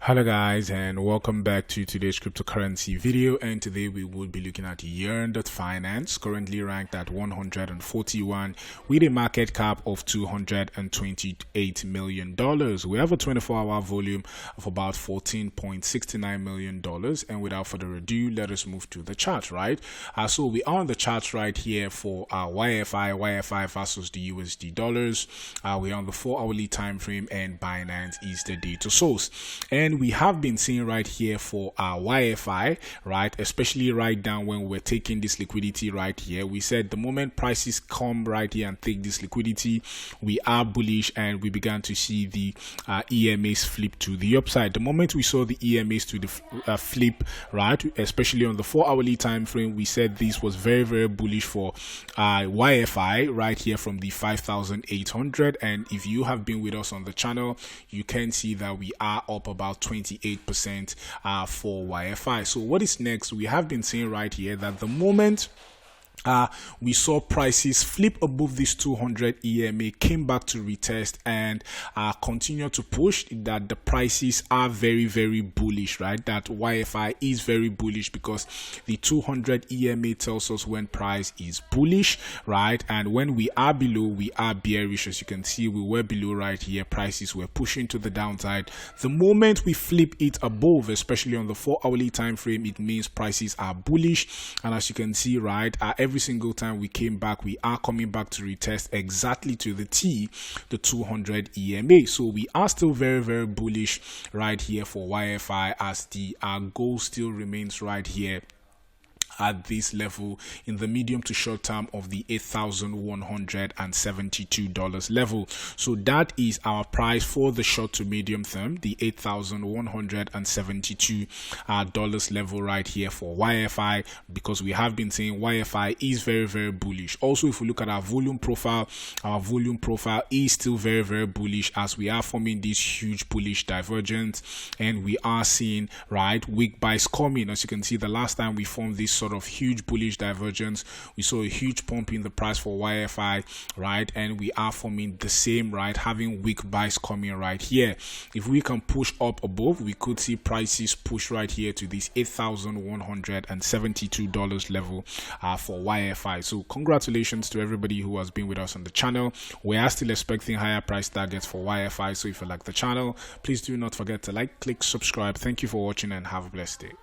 Hello guys, and welcome back to today's cryptocurrency video. And today we will be looking at YEARN Finance, currently ranked at 141 with a market cap of $228 million. We have a 24-hour volume of about $14.69 million. And without further ado, let us move to the chart, right? So we are on the chart right here for YFI versus the USD dollars. We're on the 4-hourly time frame, and Binance is the data source. And we have been seeing right here for our YFI, right, especially right down when we're taking this liquidity right here, we said the moment prices come right here and take this liquidity, we are bullish, and we began to see the EMAs flip to the upside. The moment we saw the EMAs to the flip, right, especially on the 4-hourly time frame, we said this was very bullish for YFI right here from the 5,800. And if you have been with us on the channel, you can see that we are up about 28% for YFI. So what is next? We have been seeing right here that the moment we saw prices flip above this 200 EMA, came back to retest, and continue to push, that the prices are very bullish, right? That YFI is very bullish because the 200 EMA tells us when price is bullish, right? And when we are below, we are bearish. As you can see, we were below right here, prices were pushing to the downside. The moment we flip it above, especially on the 4-hourly time frame, it means prices are bullish. And as you can see, right, every single time we came back, we are coming back to retest exactly to the T, the 200 EMA. So we are still very bullish right here for YFI, as the goal still remains right here at this level in the medium to short term of the $8,172 level. So that is our price for the short to medium term, the $8,172 level right here for YFI, because we have been saying YFI is very bullish. Also, if we look at our volume profile is still very bullish, as we are forming this huge bullish divergence, and we are seeing, right, weak buys coming. As you can see, the last time we formed this sort of huge bullish divergence, we saw a huge pump in the price for YFI, right? And we are forming the same, right, having weak buys coming right here. If we can push up above, we could see prices push right here to this $8,172 level for YFI. So congratulations to everybody who has been with us on the channel. We are still expecting higher price targets for YFI. So if you like the channel, please do not forget to like, click, subscribe. Thank you for watching, and have a blessed day.